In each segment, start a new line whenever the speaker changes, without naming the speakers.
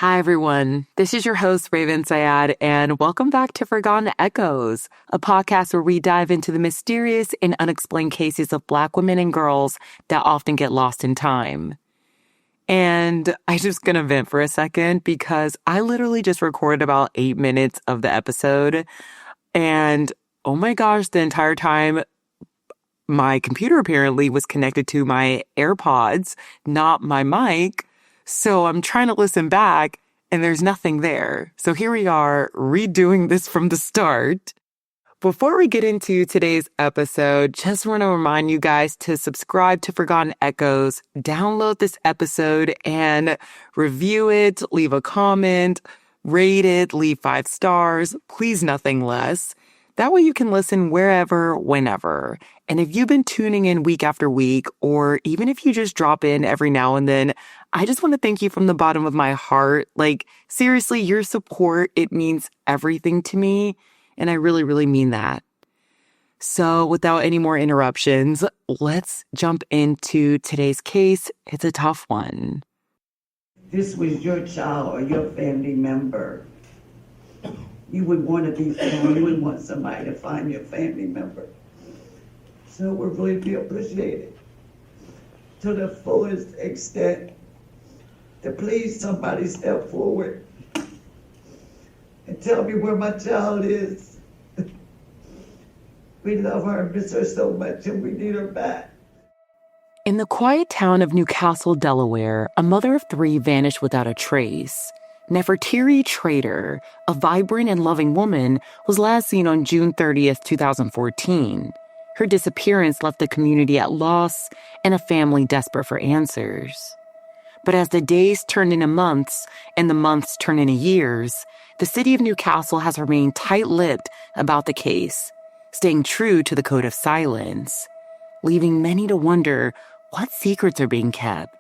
Hi, everyone. This is your host, Raven Syed, and welcome back to Forgotten Echoes, a podcast where we dive into the mysterious and unexplained cases of Black women and girls that often get lost in time. And I'm just going to vent for a second because I literally just recorded about 8 minutes of the episode. And oh my gosh, the entire time, my computer apparently was connected to my AirPods, not my mic. So I'm trying to listen back and there's nothing there. So here we are redoing this from the start. Before we get into today's episode, just want to remind you guys to subscribe to Forgotten Echoes, download this episode and review it, leave a comment, rate it, leave 5 stars, please nothing less. That way you can listen wherever, whenever. And if you've been tuning in week after week, or even if you just drop in every now and then, I just want to thank you from the bottom of my heart. Like, seriously, your support, it means everything to me. And I really, really mean that. So without any more interruptions, let's jump into today's case. It's a tough one.
This was your child or your family member. You would want to be found. You would want somebody to find your family member. So it would really be appreciated to the fullest extent to please somebody step forward and tell me where my child is. We love her and miss her so much and we need her back.
In the quiet town of Newcastle, Delaware, a mother of 3 vanished without a trace. Nefertiri Trader, a vibrant and loving woman, was last seen on June 30th, 2014. Her disappearance left the community at loss and a family desperate for answers. But as the days turned into months and the months turned into years, the city of Newcastle has remained tight-lipped about the case, staying true to the code of silence, leaving many to wonder what secrets are being kept.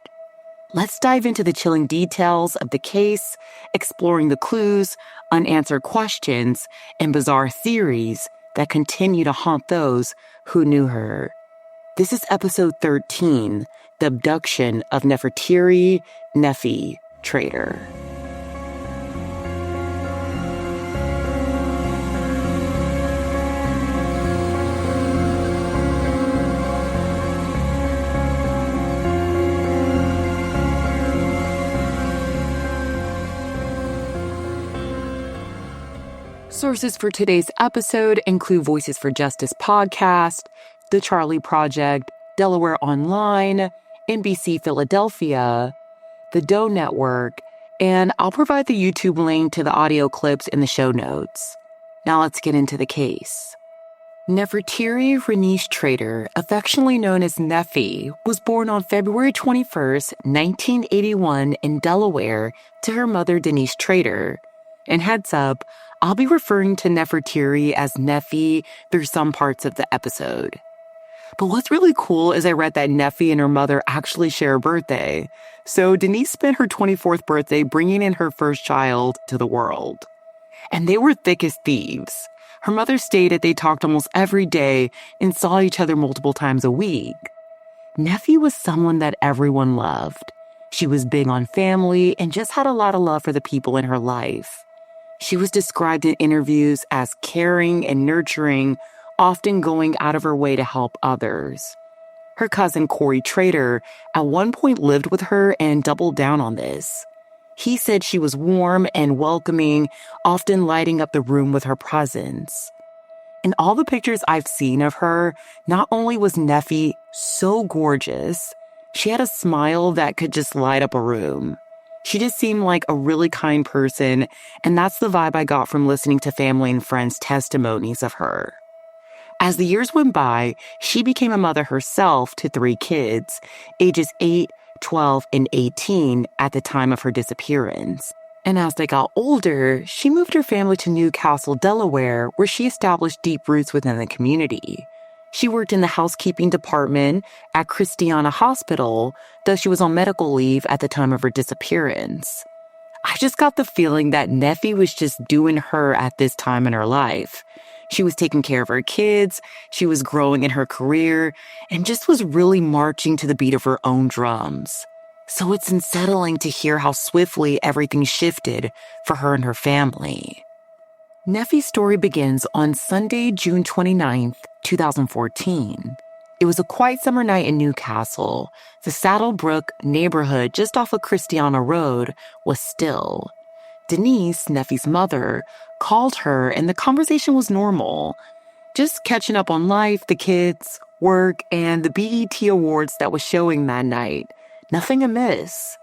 Let's dive into the chilling details of the case, exploring the clues, unanswered questions, and bizarre theories that continue to haunt those who knew her. This is episode 13, The Abduction of Nefertiri Neffie Trader. Sources for today's episode include Voices for Justice podcast, The Charlie Project, Delaware Online, NBC Philadelphia, The Doe Network, and I'll provide the YouTube link to the audio clips in the show notes. Now let's get into the case. Nefertiri Trader, affectionately known as Neffie, was born on February 21st, 1981 in Delaware to her mother Denise Trader. And heads up, I'll be referring to Nefertiri as Neffie through some parts of the episode. But what's really cool is I read that Neffie and her mother actually share a birthday. So Denise spent her 24th birthday bringing in her first child to the world. And they were thick as thieves. Her mother stated they talked almost every day and saw each other multiple times a week. Neffie was someone that everyone loved. She was big on family and just had a lot of love for the people in her life. She was described in interviews as caring and nurturing, often going out of her way to help others. Her cousin Corey Trader at one point lived with her and doubled down on this. He said she was warm and welcoming, often lighting up the room with her presence. In all the pictures I've seen of her, not only was Neffie so gorgeous, she had a smile that could just light up a room. She just seemed like a really kind person, and that's the vibe I got from listening to family and friends' testimonies of her. As the years went by, she became a mother herself to 3 kids, ages 8, 12, and 18 at the time of her disappearance. And as they got older, she moved her family to Newcastle, Delaware, where she established deep roots within the community. She worked in the housekeeping department at Christiana Hospital, though she was on medical leave at the time of her disappearance. I just got the feeling that Neffie was just doing her at this time in her life. She was taking care of her kids, she was growing in her career, and just was really marching to the beat of her own drums. So it's unsettling to hear how swiftly everything shifted for her and her family. Neffie's story begins on Sunday, June 29th, 2014. It was a quiet summer night in Newcastle. The Saddlebrook neighborhood just off of Christiana Road was still. Denise, Neffie's mother, called her and the conversation was normal. Just catching up on life, the kids, work, and the BET Awards that was showing that night. Nothing amiss.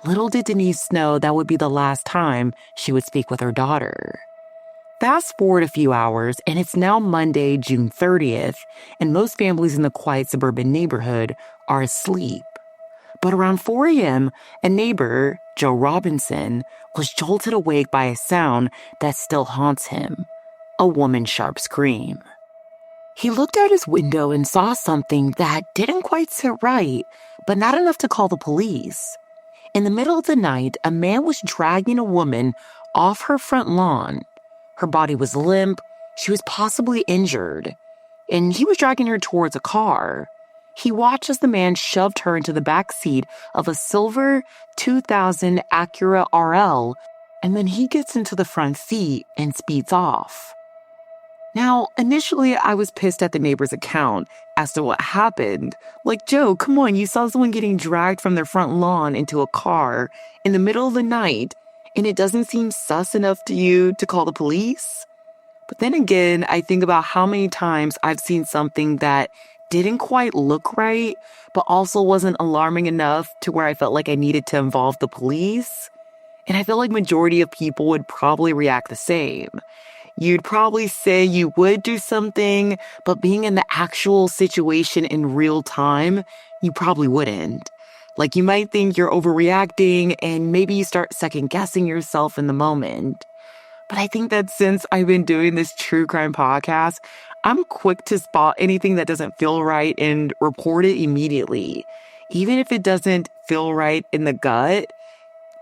Little did Denise know that would be the last time she would speak with her daughter. Fast forward a few hours, and it's now Monday, June 30th, and most families in the quiet suburban neighborhood are asleep. But around 4 a.m., a neighbor, Joe Robinson, was jolted awake by a sound that still haunts him, a woman's sharp scream. He looked out his window and saw something that didn't quite sit right, but not enough to call the police. In the middle of the night, a man was dragging a woman off her front lawn. Her body was limp, she was possibly injured, and he was dragging her towards a car. He watched as the man shoved her into the back seat of a silver 2000 Acura RL, and then he gets into the front seat and speeds off. Now, initially, I was pissed at the neighbor's account as to what happened. Like, Joe, come on, you saw someone getting dragged from their front lawn into a car in the middle of the night, and it doesn't seem sus enough to you to call the police? But then again, I think about how many times I've seen something that didn't quite look right, but also wasn't alarming enough to where I felt like I needed to involve the police. And I feel like majority of people would probably react the same. You'd probably say you would do something, but being in the actual situation in real time, you probably wouldn't. Like, you might think you're overreacting and maybe you start second guessing yourself in the moment. But I think that since I've been doing this true crime podcast, I'm quick to spot anything that doesn't feel right and report it immediately. Even if it doesn't feel right in the gut,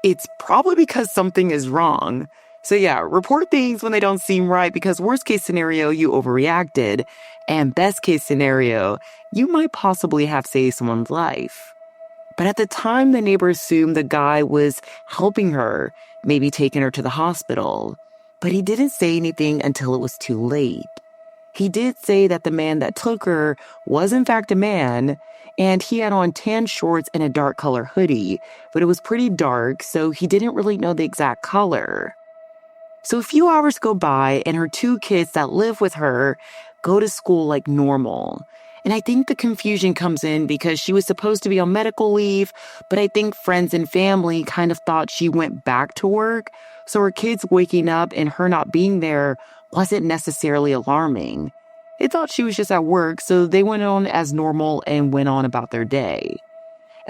it's probably because something is wrong. So yeah, report things when they don't seem right, because worst case scenario, you overreacted. And best case scenario, you might possibly have saved someone's life. But at the time, the neighbor assumed the guy was helping her, maybe taking her to the hospital. But he didn't say anything until it was too late. He did say that the man that took her was in fact a man, and he had on tan shorts and a dark color hoodie, but it was pretty dark, so he didn't really know the exact color. So a few hours go by, and her 2 kids that live with her go to school like normal. And I think the confusion comes in because she was supposed to be on medical leave, but I think friends and family kind of thought she went back to work. So her kids waking up and her not being there wasn't necessarily alarming. They thought she was just at work, so they went on as normal and went on about their day.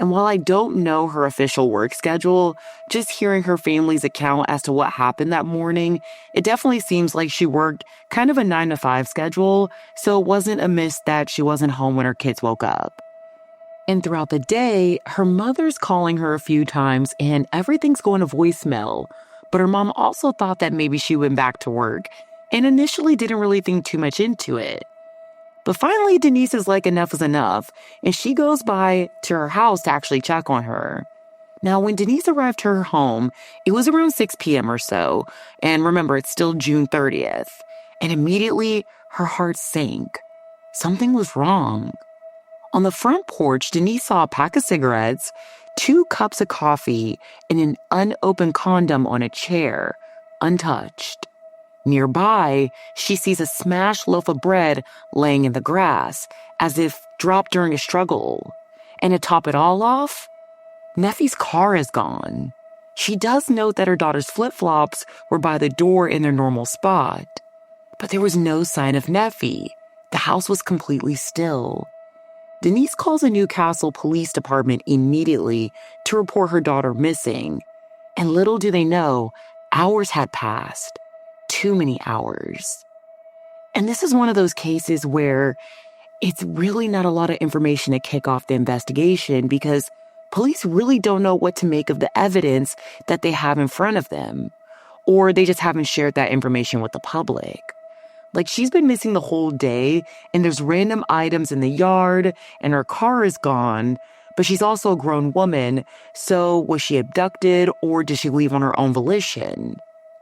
And while I don't know her official work schedule, just hearing her family's account as to what happened that morning, it definitely seems like she worked kind of a 9-to-5 schedule, so it wasn't amiss that she wasn't home when her kids woke up. And throughout the day, her mother's calling her a few times and everything's going to voicemail. But her mom also thought that maybe she went back to work and initially didn't really think too much into it. But finally, Denise is like, enough is enough, and she goes by to her house to actually check on her. Now, when Denise arrived to her home, it was around 6 p.m. or so, and remember, it's still June 30th, and immediately her heart sank. Something was wrong. On the front porch, Denise saw a pack of cigarettes, 2 cups of coffee, and an unopened condom on a chair, untouched. Nearby, she sees a smashed loaf of bread laying in the grass, as if dropped during a struggle. And to top it all off, Neffie's car is gone. She does note that her daughter's flip-flops were by the door in their normal spot. But there was no sign of Neffie. The house was completely still. Denise calls the Newcastle Police Department immediately to report her daughter missing. And little do they know, hours had passed. Too many hours. And this is one of those cases where it's really not a lot of information to kick off the investigation because police really don't know what to make of the evidence that they have in front of them, or they just haven't shared that information with the public. Like, she's been missing the whole day, and there's random items in the yard, and her car is gone, but she's also a grown woman, so was she abducted or did she leave on her own volition?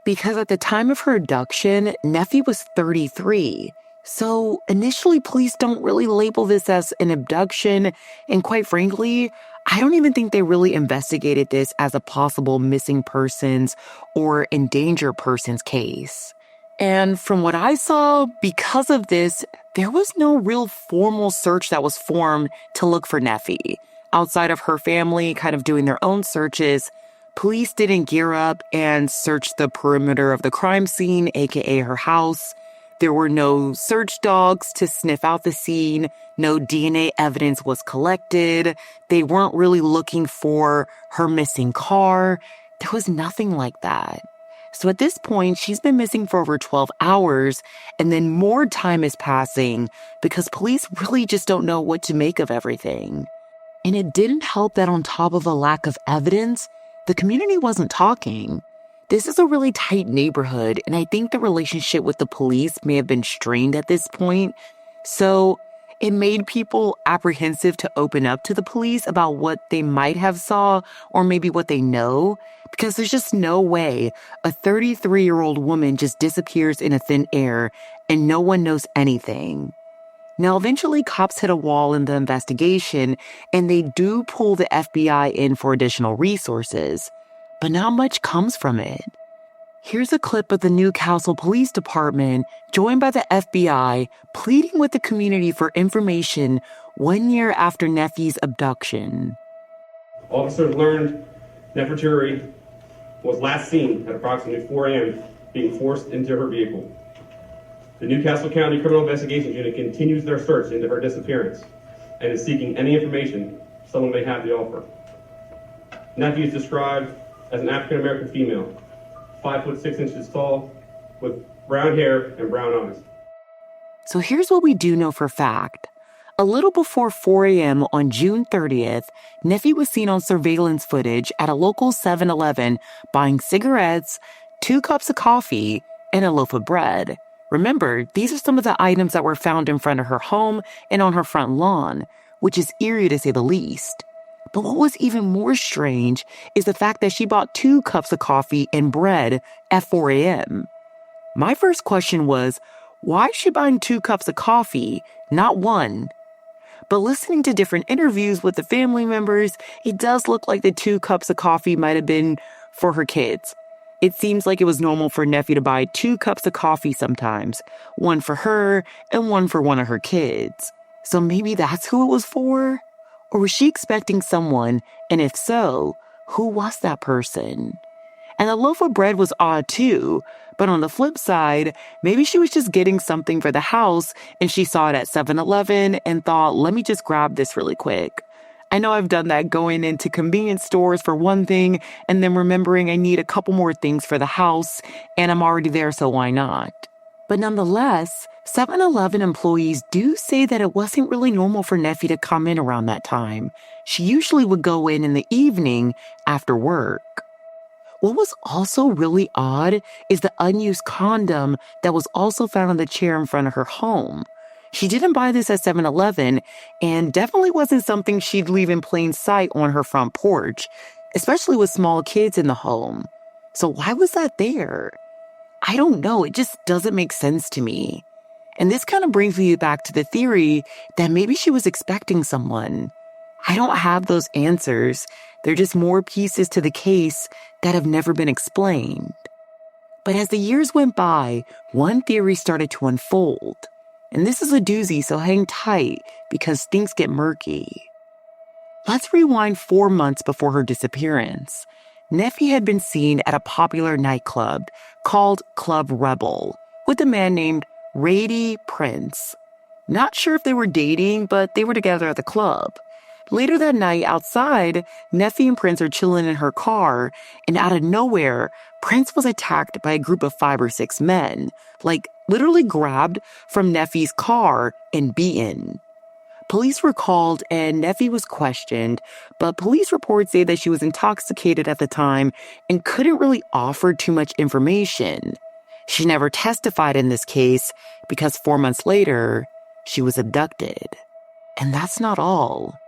Because at the time of her abduction, Neffie was 33. So initially, police don't really label this as an abduction, and quite frankly, I don't even think they really investigated this as a possible missing persons or endangered persons case. And from what I saw, because of this, there was no real formal search that was formed to look for Neffie. Outside of her family kind of doing their own searches, police didn't gear up and search the perimeter of the crime scene, aka her house. There were no search dogs to sniff out the scene. No DNA evidence was collected. They weren't really looking for her missing car. There was nothing like that. So at this point, she's been missing for over 12 hours, and then more time is passing because police really just don't know what to make of everything. And it didn't help that on top of a lack of evidence, the community wasn't talking. This is a really tight neighborhood, and I think the relationship with the police may have been strained at this point. So it made people apprehensive to open up to the police about what they might have saw or maybe what they know, because there's just no way a 33-year-old woman just disappears in a thin air and no one knows anything. Now, eventually, cops hit a wall in the investigation, and they do pull the FBI in for additional resources, but not much comes from it. Here's a clip of the Newcastle Police Department, joined by the FBI, pleading with the community for information 1 year after Neffie's abduction.
Officers learned Nefertiri was last seen at approximately 4 a.m. being forced into her vehicle. The Newcastle County Criminal Investigations Unit continues their search into her disappearance and is seeking any information someone may have to offer. Neffie is described as an African-American female, 5'6" tall, with brown hair and brown eyes.
So here's what we do know for fact. A little before 4 a.m. on June 30th, Neffie was seen on surveillance footage at a local 7-Eleven buying cigarettes, 2 cups of coffee, and a loaf of bread. Remember, these are some of the items that were found in front of her home and on her front lawn, which is eerie to say the least. But what was even more strange is the fact that she bought 2 cups of coffee and bread at 4 a.m. My first question was, why is she buying 2 cups of coffee, not 1? But listening to different interviews with the family members, it does look like the 2 cups of coffee might have been for her kids. It seems like it was normal for Neffie to buy 2 cups of coffee sometimes, 1 for her and 1 for one of her kids. So maybe that's who it was for? Or was she expecting someone, and if so, who was that person? And the loaf of bread was odd too, but on the flip side, maybe she was just getting something for the house and she saw it at 7-Eleven and thought, let me just grab this really quick. I know I've done that going into convenience stores for one thing and then remembering I need a couple more things for the house and I'm already there, so why not? But nonetheless, 7-Eleven employees do say that it wasn't really normal for Neffie to come in around that time. She usually would go in the evening after work. What was also really odd is the unused condom that was also found on the chair in front of her home. She didn't buy this at 7-Eleven and definitely wasn't something she'd leave in plain sight on her front porch, especially with small kids in the home. So why was that there? I don't know. It just doesn't make sense to me. And this kind of brings me back to the theory that maybe she was expecting someone. I don't have those answers. They're just more pieces to the case that have never been explained. But as the years went by, one theory started to unfold. And this is a doozy, so hang tight because things get murky. Let's rewind 4 months before her disappearance. Neffie had been seen at a popular nightclub called Club Rebel with a man named Rady Prince. Not sure if they were dating, but they were together at the club. Later that night, outside, Neffie and Prince are chilling in her car, and out of nowhere, Prince was attacked by a group of 5 or 6 men, like literally grabbed from Neffie's car and beaten. Police were called and Neffie was questioned, but police reports say that she was intoxicated at the time and couldn't really offer too much information. She never testified in this case because 4 months later, she was abducted. And that's not all.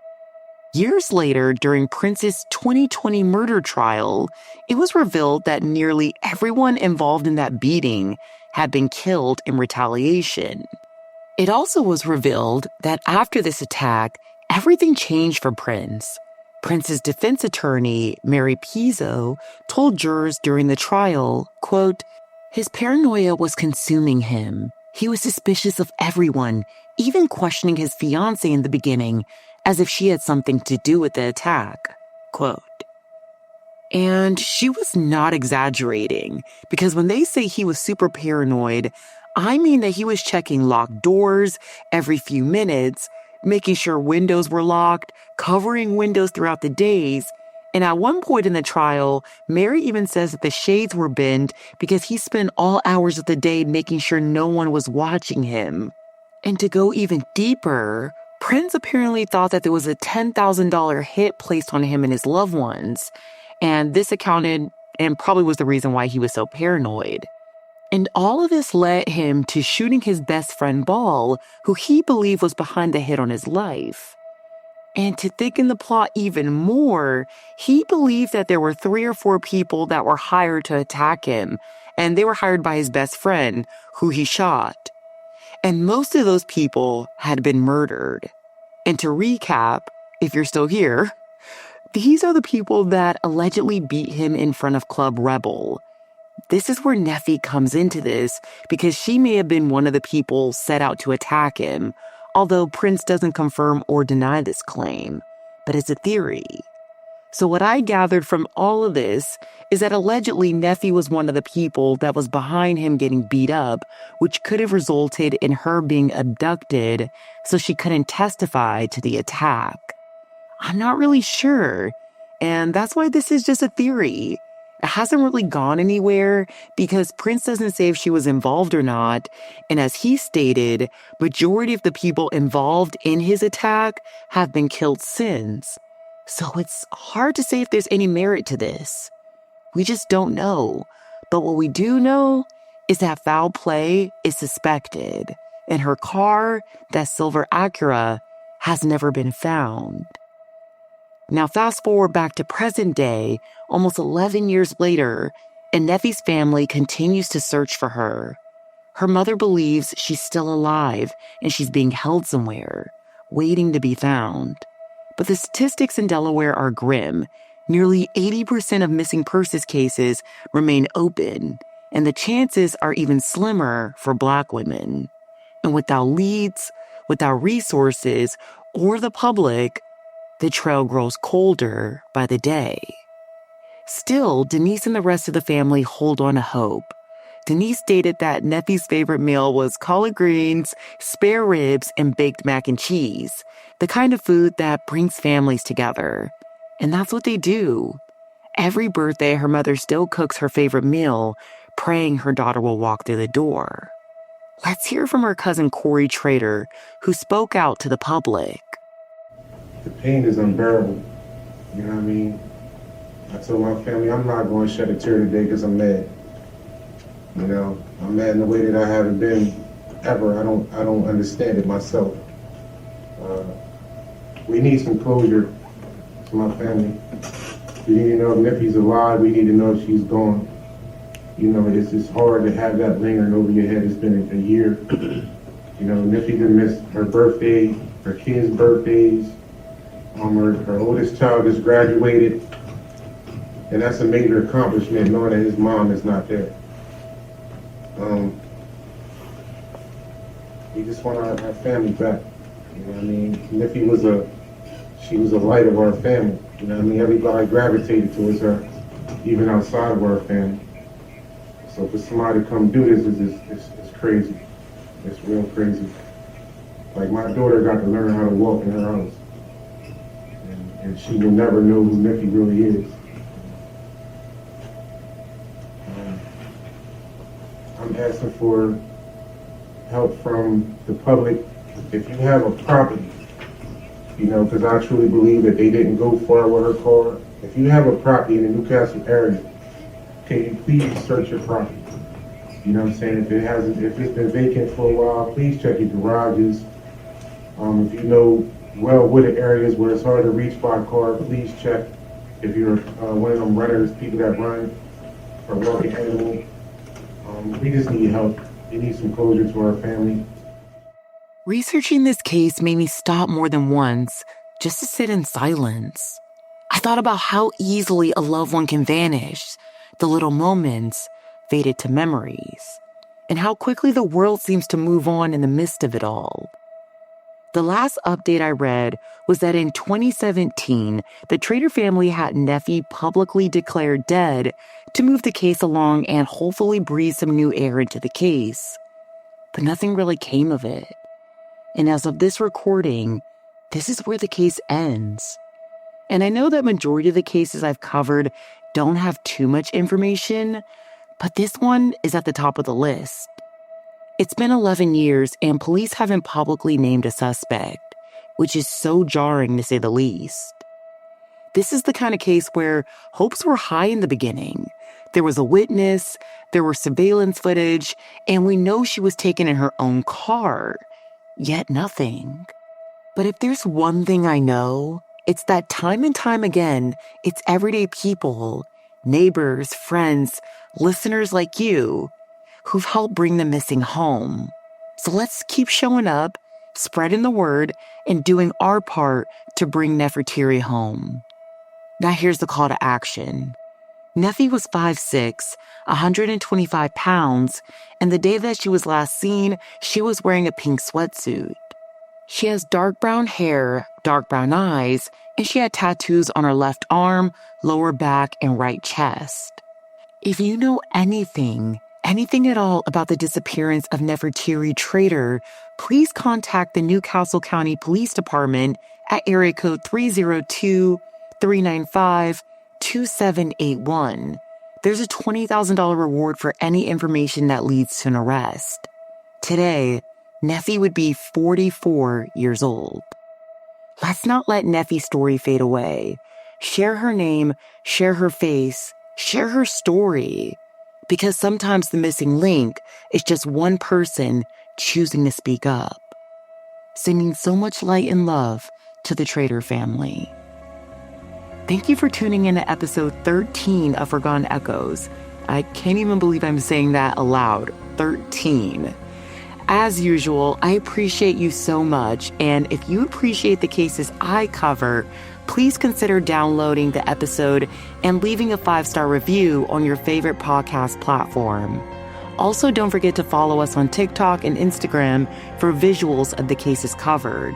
Years later, during Prince's 2020 murder trial, it was revealed that nearly everyone involved in that beating had been killed in retaliation. It also was revealed that after this attack, everything changed for Prince. Prince's defense attorney, Mary Pizzo, told jurors during the trial, quote, "His paranoia was consuming him. He was suspicious of everyone, even questioning his fiancée in the beginning, as if she had something to do with the attack." Quote. And she was not exaggerating, because when they say he was super paranoid, I mean that he was checking locked doors every few minutes, making sure windows were locked, covering windows throughout the days. And at one point in the trial, Mary even says that the shades were bent because he spent all hours of the day making sure no one was watching him. And to go even deeper, Prince apparently thought that there was a $10,000 hit placed on him and his loved ones. And this accounted and probably was the reason why he was so paranoid. And all of this led him to shooting his best friend Ball, who he believed was behind the hit on his life. And to thicken the plot even more, he believed that there were 3 or 4 people that were hired to attack him, and they were hired by his best friend, who he shot. And most of those people had been murdered. And to recap, if you're still here, these are the people that allegedly beat him in front of Club Rebel. This is where Neffie comes into this, because she may have been one of the people set out to attack him, although Prince doesn't confirm or deny this claim, but it's a theory. So what I gathered from all of this is that allegedly Neffie was one of the people that was behind him getting beat up, which could have resulted in her being abducted so she couldn't testify to the attack. I'm not really sure, and that's why this is just a theory. It hasn't really gone anywhere because Prince doesn't say if she was involved or not, and as he stated, majority of the people involved in his attack have been killed since. So it's hard to say if there's any merit to this. We just don't know. But what we do know is that foul play is suspected, and her car, that silver Acura, has never been found. Now fast forward back to present day, almost 11 years later, and Neffie's family continues to search for her. Her mother believes she's still alive and she's being held somewhere, waiting to be found. But the statistics in Delaware are grim. Nearly 80% of missing persons cases remain open, and the chances are even slimmer for Black women. And without leads, without resources, or the public, the trail grows colder by the day. Still, Denise and the rest of the family hold on to hope. Denise stated that Neffie's favorite meal was collard greens, spare ribs, and baked mac and cheese, the kind of food that brings families together. And that's what they do. Every birthday, her mother still cooks her favorite meal, praying her daughter will walk through the door. Let's hear from her cousin Corey Trader, who spoke out to the public.
The pain is unbearable. You know what I mean? I told my family I'm not going to shed a tear today because I'm mad. You know, I'm mad in a way that I haven't been ever. I don't understand it myself. We need some closure to my family. We need to know if Neffie's alive. We need to know if she's gone. You know, it's hard to have that lingering over your head. It's been a year. You know, Neffie didn't miss her birthday, her kids' birthdays. Her oldest child just graduated, and that's a major accomplishment, knowing that his mom is not there. We just want our family back. You know what I mean? Neffie was a light of our family. You know what I mean? Everybody gravitated towards her, even outside of our family. So for somebody to come do this is crazy. It's real crazy. Like my daughter got to learn how to walk in her house. And she will never know who Neffie really is. I'm asking for help from the public. If you have a property, you know, because I truly believe that they didn't go far with her car. If you have a property in the Newcastle area, can you please search your property? You know what I'm saying? If it's been vacant for a while, please check your garages. If you know well-wooded areas where it's hard to reach by car. Please check if you're one of them runners, people that run or walking animal. We just need help. We need some closure to our family.
Researching this case made me stop more than once just to sit in silence. I thought about how easily a loved one can vanish, the little moments faded to memories, and how quickly the world seems to move on in the midst of it all. The last update I read was that in 2017, the Trader family had Neffie publicly declared dead to move the case along and hopefully breathe some new air into the case. But nothing really came of it. And as of this recording, this is where the case ends. And I know that majority of the cases I've covered don't have too much information, but this one is at the top of the list. It's been 11 years and police haven't publicly named a suspect, which is so jarring to say the least. This is the kind of case where hopes were high in the beginning. There was a witness, there were surveillance footage, and we know she was taken in her own car. Yet nothing. But if there's one thing I know, it's that time and time again, it's everyday people, neighbors, friends, listeners like you, who've helped bring the missing home. So let's keep showing up, spreading the word, and doing our part to bring Nefertiri home. Now here's the call to action. Neffie was 5'6", 125 pounds, and the day that she was last seen, she was wearing a pink sweatsuit. She has dark brown hair, dark brown eyes, and she had tattoos on her left arm, lower back, and right chest. If you know anything at all about the disappearance of Nefertiri Trader, please contact the Newcastle County Police Department at area code 302-395-2781. There's a $20,000 reward for any information that leads to an arrest. Today, Neffie would be 44 years old. Let's not let Neffie's story fade away. Share her name, share her face, share her story. Because sometimes the missing link is just one person choosing to speak up. Sending so much light and love to the Trader family. Thank you for tuning in to episode 13 of Forgotten Echoes. I can't even believe I'm saying that aloud. 13. As usual, I appreciate you so much, and if you appreciate the cases I cover, please consider downloading the episode and leaving a 5-star review on your favorite podcast platform. Also, don't forget to follow us on TikTok and Instagram for visuals of the cases covered.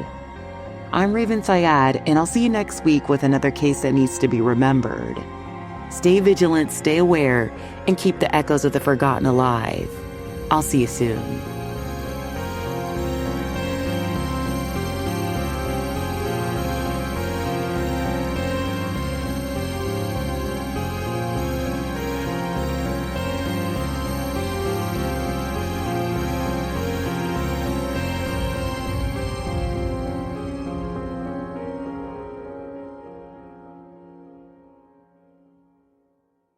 I'm Raven Syed, and I'll see you next week with another case that needs to be remembered. Stay vigilant, stay aware, and keep the echoes of the forgotten alive. I'll see you soon.